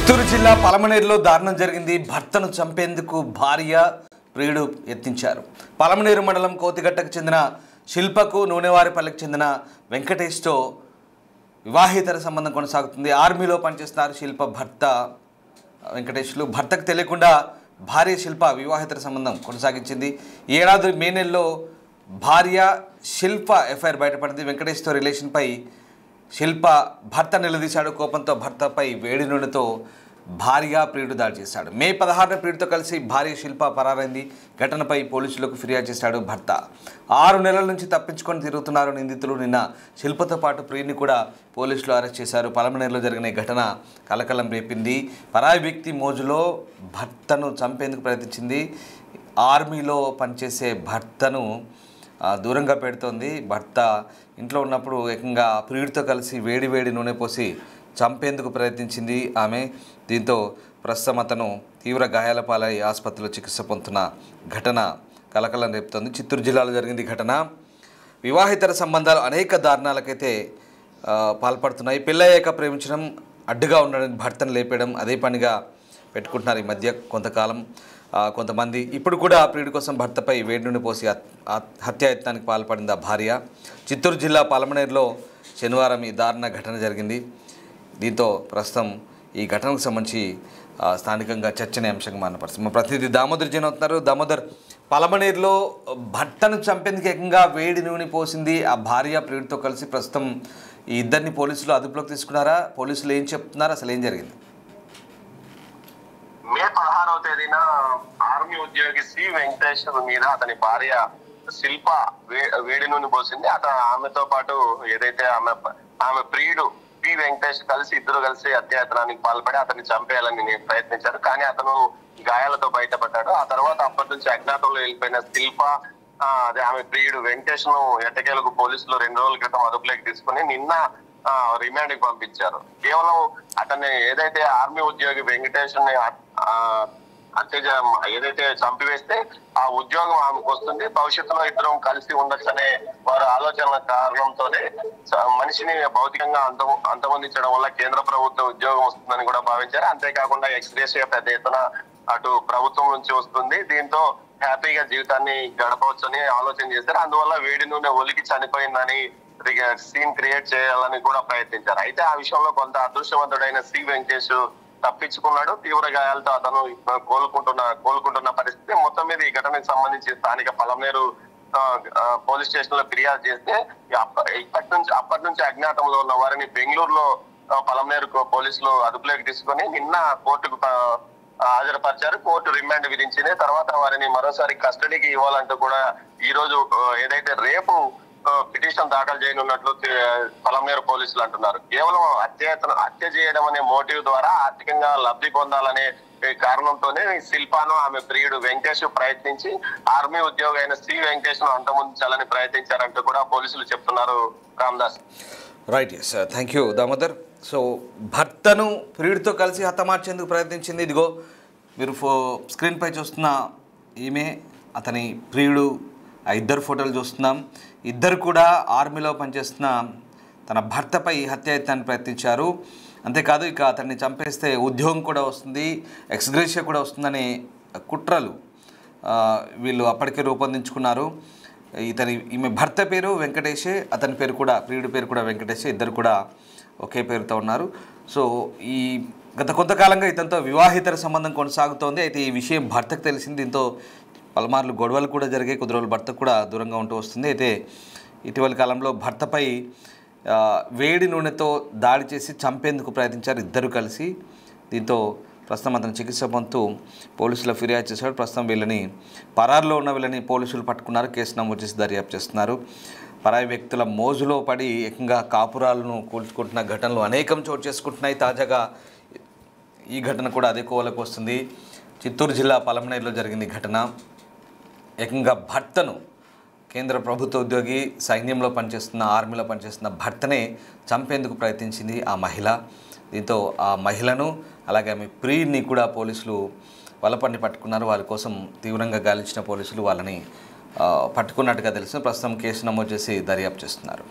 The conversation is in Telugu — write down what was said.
చిత్తూరు జిల్లా పలమనేరులో దారుణం జరిగింది. భర్తను చంపేందుకు భార్య ప్రియుడు యత్నించారు. పలమనేరు మండలం కోతిగట్టకు చెందిన శిల్పకు నూనెవారిపల్లికి చెందిన వెంకటేష్తో వివాహేతర సంబంధం కొనసాగుతుంది. ఆర్మీలో పనిచేస్తున్నారు శిల్ప భర్త వెంకటేష్లు. భర్తకు తెలియకుండా భార్య శిల్ప వివాహేతర సంబంధం కొనసాగించింది. ఏడాది మే నెలలో భార్య శిల్ప ఎఫ్ఐఆర్ బయటపడింది. వెంకటేష్తో రిలేషన్పై శిల్ప భర్త నిలదీశాడు. కోపంతో భర్తపై వేడి నూనెతో భార్య ప్రియుడు దాడి చేశాడు. మే 16న ప్రియుడితో కలిసి భార్య శిల్ప పరారైంది. ఘటనపై పోలీసులకు ఫిర్యాదు చేశాడు భర్త. 6 నెలల నుంచి తప్పించుకొని తిరుగుతున్నారు నిందితులు. నిన్న శిల్పతో పాటు ప్రియుడిని కూడా పోలీసులు అరెస్ట్ చేశారు. పలమనేరులో జరిగిన ఈ ఘటన కలకలం రేపింది. పరాయి వ్యక్తి మోజులో భర్తను చంపేందుకు ప్రయత్నించింది. ఆర్మీలో పనిచేసే భర్తను దూరంగా పెడుతోంది. భర్త ఇంట్లో ఉన్నప్పుడు ఏకంగా ప్రియుడితో కలిసి వేడి నూనె పోసి చంపేందుకు ప్రయత్నించింది ఆమె. దీంతో ప్రస్తుతం అతను తీవ్ర గాయాల పాలై ఆసుపత్రిలో చికిత్స పొందుతున్న ఘటన కలకలం రేపుతోంది. చిత్తూరు జిల్లాలో జరిగింది ఘటన. వివాహేతర సంబంధాలు అనేక దారుణాలకైతే పాల్పడుతున్నాయి. పెళ్ళయ్యాక ప్రేమించడం, అడ్డుగా ఉండడం, భర్తను లేపేయడం అదే పనిగా పెట్టుకుంటున్నారు ఈ మధ్య కొంతకాలం కొంతమంది. ఇప్పుడు కూడా ప్రియుడి కోసం భర్తపై వేడి నూనె పోసి హత్యాయత్నానికి పాల్పడింది ఆ భార్య. చిత్తూరు జిల్లా పలమనేరులో శనివారం ఈ దారుణ ఘటన జరిగింది. దీంతో ప్రస్తుతం ఈ ఘటనకు సంబంధించి స్థానికంగా చర్చనీయాంశంగా మారిన పరిస్థితి. మా ప్రతినిధి దామోదర్ జైన్ అవుతున్నారు. దామోదర్, పలమనేరులో భర్తను చంపేందుకు ఏకంగా వేడి నూనె పోసింది ఆ భార్య ప్రియుడితో కలిసి. ప్రస్తుతం ఈ ఇద్దరిని పోలీసులు అదుపులోకి తీసుకున్నారా? పోలీసులు ఏం చెప్తున్నారు? అసలు ఏం జరిగింది? మే 16వ తేదీన ఆర్మీ ఉద్యోగి సి వెంకటేష్ మీద అతని భార్య శిల్ప వేడి నూనె పోసింది. ఆమెతో పాటు ఏదైతే ఆమె ప్రియుడు పి వెంకటేష్ ఇద్దరు కలిసి హత్యాయత్నానికి పాల్పడి అతన్ని చంపేయాలని ప్రయత్నించారు. కానీ అతను గాయాలతో బయటపడ్డాడు. ఆ తర్వాత అప్పటి నుంచి అజ్ఞాతంలో వెళ్ళిపోయిన శిల్ప అదే ఆమె ప్రియుడు వెంకటేష్ ను ఎట్టకేలకు పోలీసులు 2 రోజుల క్రితం అదుపులోకి తీసుకుని నిన్న రిమాండ్ కి పంపించారు. కేవలం అతన్ని ఏదైతే ఆర్మీ ఉద్యోగి వెంకటేష్ ని ఏదైతే చంపివేస్తే ఆ ఉద్యోగం ఆమెకు వస్తుంది, భవిష్యత్తులో ఇద్దరం కలిసి ఉండొచ్చనే వారి ఆలోచనల కారణంతోనే మనిషిని భౌతికంగా అంతమొందించడం వల్ల కేంద్ర ప్రభుత్వ ఉద్యోగం వస్తుందని కూడా భావించారు. అంతేకాకుండా ఎక్స్గ్రేషియా పెద్ద ఎత్తున అటు ప్రభుత్వం నుంచి వస్తుంది. దీంతో హ్యాపీగా జీవితాన్ని గడపవచ్చని ఆలోచన చేశారు. అందువల్ల వేడి నూనె ఒలికి చనిపోయిందని సీన్ క్రియేట్ చేయాలని కూడా ప్రయత్నించారు. అయితే ఆ విషయంలో కొంత అదృష్టవంతుడైన సి వెంకటేష్ తప్పించుకున్నాడు. తీవ్ర గాయాలతో అతను కోలుకుంటున్న పరిస్థితి. మొత్తం మీద ఈ ఘటనకు సంబంధించి స్థానిక పలమనేరు పోలీస్ స్టేషన్ లో ఫిర్యాదు చేస్తే అప్పటి నుంచి అజ్ఞాతంలో ఉన్న వారిని బెంగళూరులో పలమనేరు పోలీసులు అదుపులోకి తీసుకొని నిన్న కోర్టుకు హాజరుపరిచారు. కోర్టు రిమాండ్ విధించింది. తర్వాత వారిని మరోసారి కస్టడీకి ఇవ్వాలంటూ కూడా ఈ రోజు ఏదైతే రేపు పిటిషన్ దాఖలు చేయనున్నట్లు పలమనేరు పోలీసులు అంటున్నారు. కేవలం హత్య చేయడం అనే మోటివ్ ద్వారా ఆర్థికంగా లబ్ధి పొందాలనే కారణంతోనే శిల్పాను ఆమె ప్రియుడు వెంకటేష్ ప్రయత్నించి ఆర్మీ ఉద్యోగి అయిన సి వెంకటేష్ ను అంతమొందించాలని ప్రయత్నించారంటూ కూడా పోలీసులు చెప్తున్నారు. Ramdas. Right, yes, thank you Damodar. So భర్తను ప్రియుడితో కలిసి హతమార్చేందుకు ప్రయత్నించింది. ఇదిగో మీరు స్క్రీన్ పై చూస్తున్న ఈమె, అతని ప్రియుడు. ఆ ఇద్దరు ఫోటోలు చూస్తున్నాం. ఇద్దరు కూడా ఆర్మీలో పనిచేస్తున్న తన భర్తపై హత్యాయత్నాన్ని ప్రయత్నించారు. అంతేకాదు ఇక అతన్ని చంపేస్తే ఉద్యోగం కూడా వస్తుంది, ఎక్స్గ్రేషియా కూడా వస్తుందనే కుట్రలు వీళ్ళు అప్పటికే రూపొందించుకున్నారు. ఈమె భర్త పేరు వెంకటేషే, అతని పేరు కూడా ప్రియుడి పేరు కూడా వెంకటేషే. ఇద్దరు కూడా ఒకే పేరుతో ఉన్నారు. సో ఈ గత కొంతకాలంగా ఇతనితో వివాహేతర సంబంధం కొనసాగుతోంది. అయితే ఈ విషయం భర్తకు తెలిసింది. దీంతో పలుమార్లు గొడవలు కూడా జరిగాయి. కొద్ది రోజులు భర్త కూడా దూరంగా ఉంటూ వస్తుంది. అయితే ఇటీవల కాలంలో భర్తపై వేడి నూనెతో దాడి చేసి చంపేందుకు ప్రయత్నించారు ఇద్దరు కలిసి. దీంతో ప్రస్తుతం అతను చికిత్స పొందుతూ పోలీసులు ఫిర్యాదు చేశాడు. ప్రస్తుతం పరారులో ఉన్న వీళ్ళని పోలీసులు పట్టుకున్నారు. కేసు నమోదు చేసి దర్యాప్తు చేస్తున్నారు. పరాయి వ్యక్తుల మోజులో పడి ఏకంగా కాపురాలను కూల్చుకుంటున్న ఘటనలు అనేకం చోటు చేసుకుంటున్నాయి. తాజాగా ఈ ఘటన కూడా అదే కోవలకు వస్తుంది. చిత్తూరు జిల్లా పలమనేరులో జరిగింది ఘటన. ఏకంగా భర్తను, కేంద్ర ప్రభుత్వ ఉద్యోగి, సైన్యంలో పనిచేస్తున్న, ఆర్మీలో పనిచేస్తున్న భర్తనే చంపేందుకు ప్రయత్నించింది ఆ మహిళ. దీంతో ఆ మహిళను అలాగే ఆమె ప్రియుడిని కూడా పోలీసులు వలపండి పట్టుకున్నారు. వాళ్ళ కోసం తీవ్రంగా గాలించిన పోలీసులు వాళ్ళని పట్టుకున్నట్టుగా తెలుసు. ప్రస్తుతం కేసు నమోదు చేసి దర్యాప్తు చేస్తున్నారు.